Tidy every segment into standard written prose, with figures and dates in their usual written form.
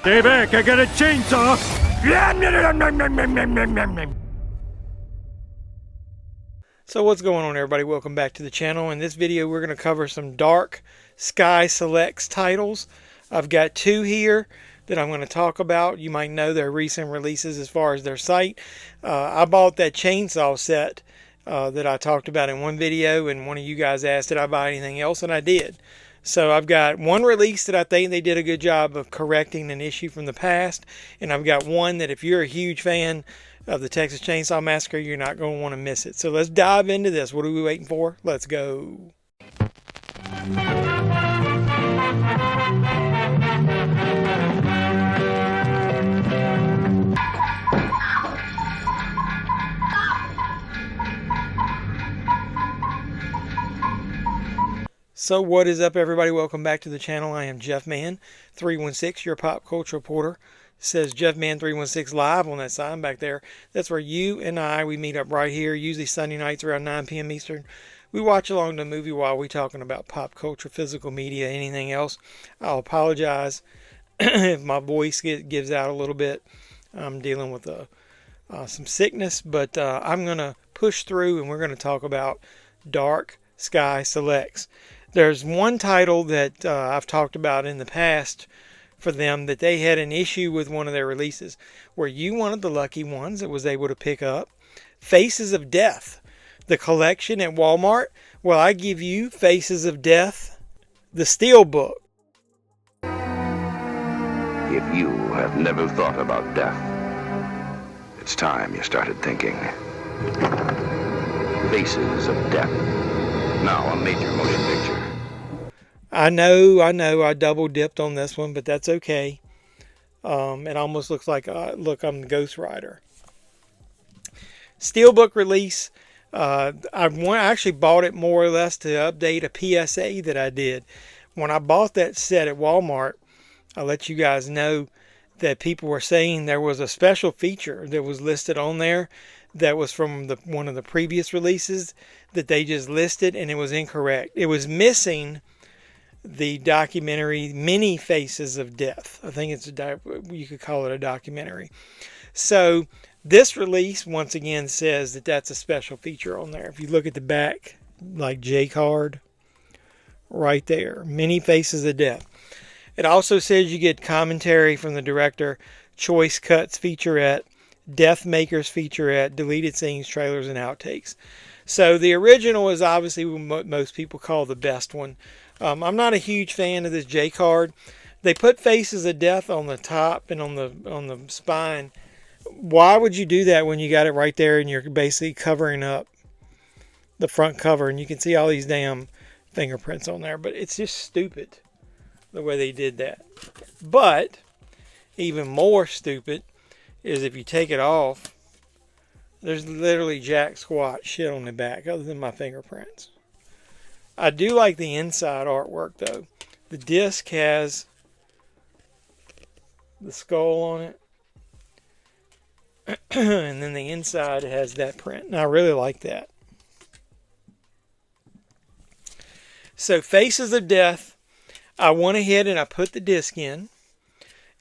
Stay back, I got a chainsaw! So what's going on, everybody? Welcome back to the channel. In this video we're going to cover some Dark Sky Selects titles. I've got two here that I'm going to talk about. You might know their recent releases as far as their site. I bought that chainsaw set that I talked about in one video, and one of you guys asked did I buy anything else, and I did. So I've got one release that I think they did a good job of correcting an issue from the past, and I've got one that if you're a huge fan of the Texas Chainsaw Massacre, you're not going to want to miss it. So let's dive into this. What are we waiting for? Let's go. So what is up, everybody? Welcome back to the channel. I am Jeff Man 316, your pop culture reporter. It says Jeff Man 316 live on that sign back there. That's where you and we meet up right here, usually Sunday nights around 9 p.m. Eastern. We watch along the movie while we're talking about pop culture, physical media, anything else. I'll apologize if my voice gives out a little bit. I'm dealing with some sickness, but I'm going to push through, and we're going to talk about Dark Sky Selects. There's one title that I've talked about in the past for them that they had an issue with one of their releases. Were you one of the lucky ones that was able to pick up Faces of Death, the collection at Walmart? Well, I give you Faces of Death, the Steelbook. If you have never thought about death, it's time you started thinking. Faces of Death. Now a major motion picture. I know, I double dipped on this one, but that's okay. It almost looks like, look, I'm the Ghost Rider. Steelbook release. I actually bought it more or less to update a PSA that I did. When I bought that set at Walmart, I let you guys know that people were saying there was a special feature that was listed on there that was from one of the previous releases that they just listed, and it was incorrect. It was missing the documentary Many Faces of Death. I think you could call it a documentary. So this release once again says that that's a special feature on there. If you look at the back, like J card, right there, Many Faces of Death. It also says you get commentary from the director, choice cuts featurette, Death Makers featurette, deleted scenes, trailers, and outtakes. So the original is obviously what most people call the best one. I'm not a huge fan of this J card. They put Faces of Death on the top and on the spine. Why would you do that when you got it right there and you're basically covering up the front cover and you can see all these damn fingerprints on there? But it's just stupid the way they did that. But even more stupid is if you take it off, there's literally jack squat shit on the back other than my fingerprints. I do like the inside artwork though. The disc has the skull on it. And then the inside has that print. And I really like that. So Faces of Death, I went ahead and I put the disc in.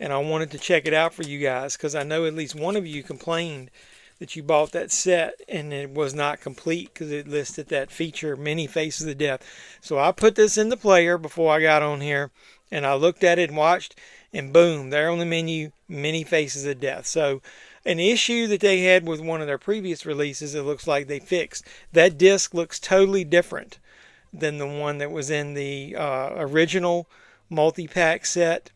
And I wanted to check it out for you guys because I know at least one of you complained that you bought that set and it was not complete because it listed that feature, Many Faces of Death. So I put this in the player before I got on here, and I looked at it and watched, and boom, there on the menu, Many Faces of Death. So an issue that they had with one of their previous releases, it looks like they fixed. That disc looks totally different than the one that was in the original multi-pack set,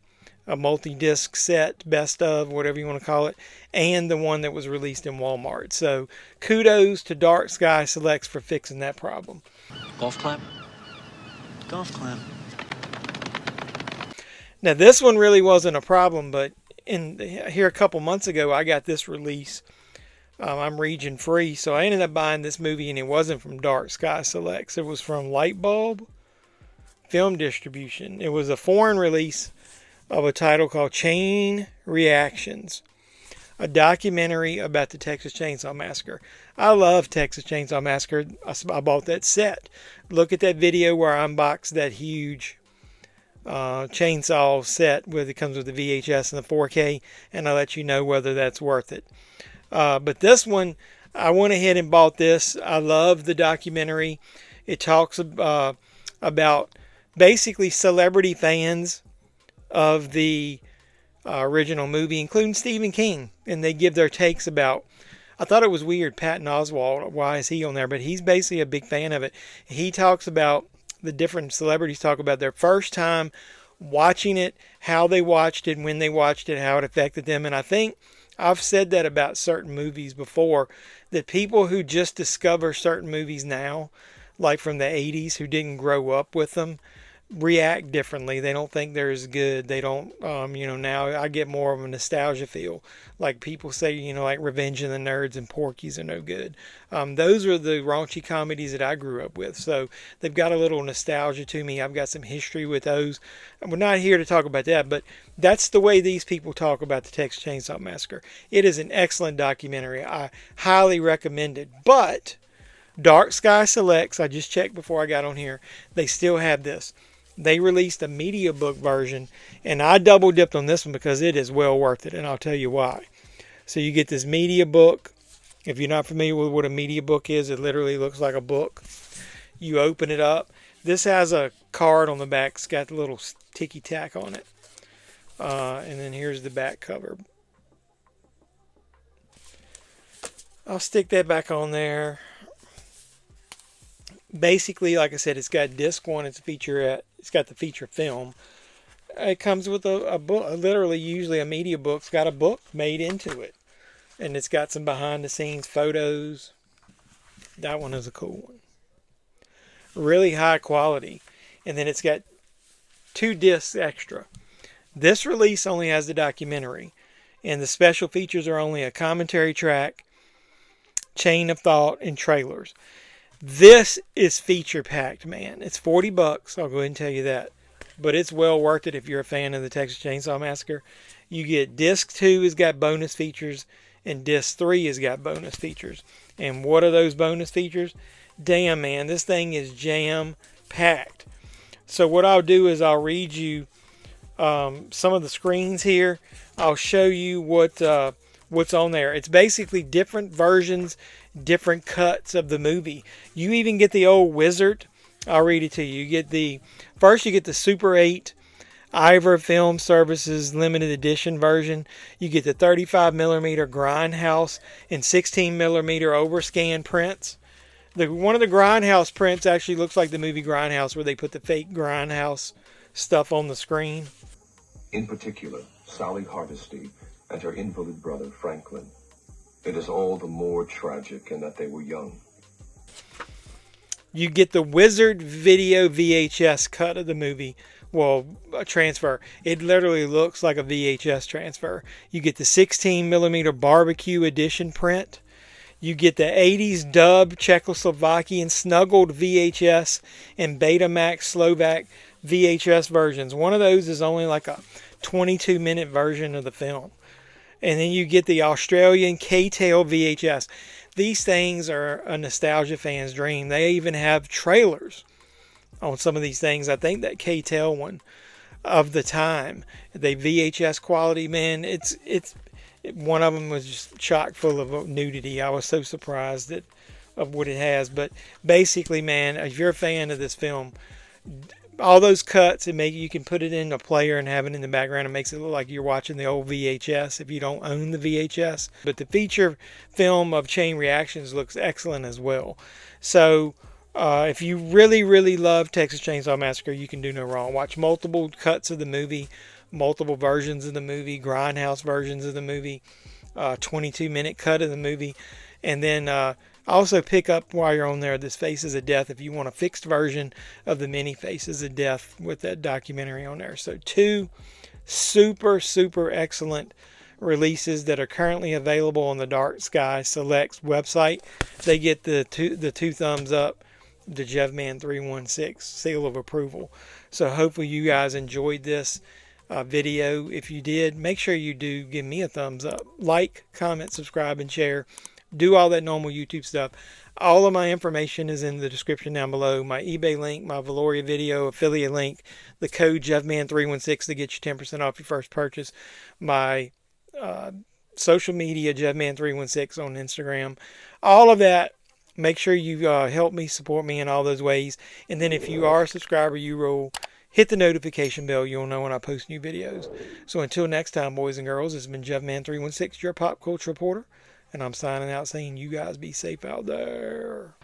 a multi-disc set, best of, whatever you want to call it, and the one that was released in Walmart. So kudos to Dark Sky Selects for fixing that problem. Golf clap? Golf clap. Now this one really wasn't a problem, but here a couple months ago I got this release. I'm region free, so I ended up buying this movie, and it wasn't from Dark Sky Selects. It was from Lightbulb Film Distribution. It was a foreign release of a title called Chain Reactions, a documentary about the Texas Chainsaw Massacre. I love Texas Chainsaw Massacre. I bought that set. Look at that video where I unboxed that huge chainsaw set with it comes with the VHS and the 4K, and I'll let you know whether that's worth it. But this one, I went ahead and bought this. I love the documentary. It talks about basically celebrity fans of the original movie, including Stephen King, and they give their takes about. I thought it was weird, Patton Oswalt, why is he on there? But he's basically a big fan of it. He talks about, the different celebrities talk about their first time watching it, how they watched it, when they watched it, how it affected them. And I think I've said that about certain movies before, that people who just discover certain movies now, like from the 80s, who didn't grow up with them, react differently. They don't think they're as good. They don't, now I get more of a nostalgia feel. Like people say, like Revenge of the Nerds and Porky's are no good. Those are the raunchy comedies that I grew up with. So they've got a little nostalgia to me. I've got some history with those. We're not here to talk about that, but that's the way these people talk about the Texas Chainsaw Massacre. It is an excellent documentary. I highly recommend it. But Dark Sky Selects, I just checked before I got on here, they still have this. They released a media book version, and I double dipped on this one because it is well worth it, and I'll tell you why. So you get this media book. If you're not familiar with what a media book is, it literally looks like a book. You open it up. This has a card on the back. It's got the little ticky tack on it. And then here's the back cover. I'll stick that back on there. Basically, like I said, it's got disc one. It's got the feature film. It comes with a book, literally usually a media book. It's got a book made into it. And it's got some behind the scenes photos. That one is a cool one. Really high quality. And then it's got 2 discs extra. This release only has the documentary. And the special features are only a commentary track, chain of thought, and trailers. This is feature packed, man. It's $40. I'll go ahead and tell you that. But it's well worth it if you're a fan of the Texas Chainsaw Massacre. You get disc 2 has got bonus features, and disc 3 has got bonus features. And what are those bonus features? Damn, man, this thing is jam packed. So what I'll do is I'll read you some of the screens here. I'll show you what's on there. It's basically different versions, different cuts of the movie. You even get the old Wizard. I'll read it to you. You get the Super 8 Ivor Film Services limited edition version. You get the 35mm Grindhouse and 16mm overscan prints. One of the Grindhouse prints actually looks like the movie Grindhouse, where they put the fake Grindhouse stuff on the screen. In particular, Sally Hardesty and her invalid brother Franklin. It is all the more tragic in that they were young. You get the Wizard Video VHS cut of the movie. Well, a transfer. It literally looks like a VHS transfer. You get the 16mm barbecue edition print. You get the 80s dub Czechoslovakian snuggled VHS and Betamax Slovak VHS versions. One of those is only like a 22-minute version of the film. And then you get the Australian K-Tail VHS. These things are a nostalgia fan's dream. They even have trailers on some of these things. I think that K-Tail one of the time, the VHS quality, man, it's one of them was just chock full of nudity. I was so surprised of what it has. But basically, man, if you're a fan of this film, all those cuts, you can put it in a player and have it in the background. It makes it look like you're watching the old VHS if you don't own the VHS. But the feature film of Chain Reactions looks excellent as well. So if you really, really love Texas Chainsaw Massacre, you can do no wrong. Watch multiple cuts of the movie, multiple versions of the movie, Grindhouse versions of the movie, 22-minute cut of the movie, and then also pick up, while you're on there, this Faces of Death if you want a fixed version of the mini Faces of Death with that documentary on there. So 2 super, super excellent releases that are currently available on the Dark Sky Selects website. They get the two thumbs up, the Jevman 316 seal of approval. So hopefully you guys enjoyed this video. If you did, make sure you do give me a thumbs up. Like, comment, subscribe, and share. do all that normal YouTube stuff. All of my information is in the description down below. My eBay link, my Valoria video affiliate link, the code JeffMan316 to get you 10% off your first purchase. My social media, JeffMan316 on Instagram. All of that. Make sure you help me, support me in all those ways. And then if you are a subscriber, you will hit the notification bell. You'll know when I post new videos. So until next time, boys and girls, this has been JeffMan316, your pop culture reporter. And I'm signing out saying you guys be safe out there.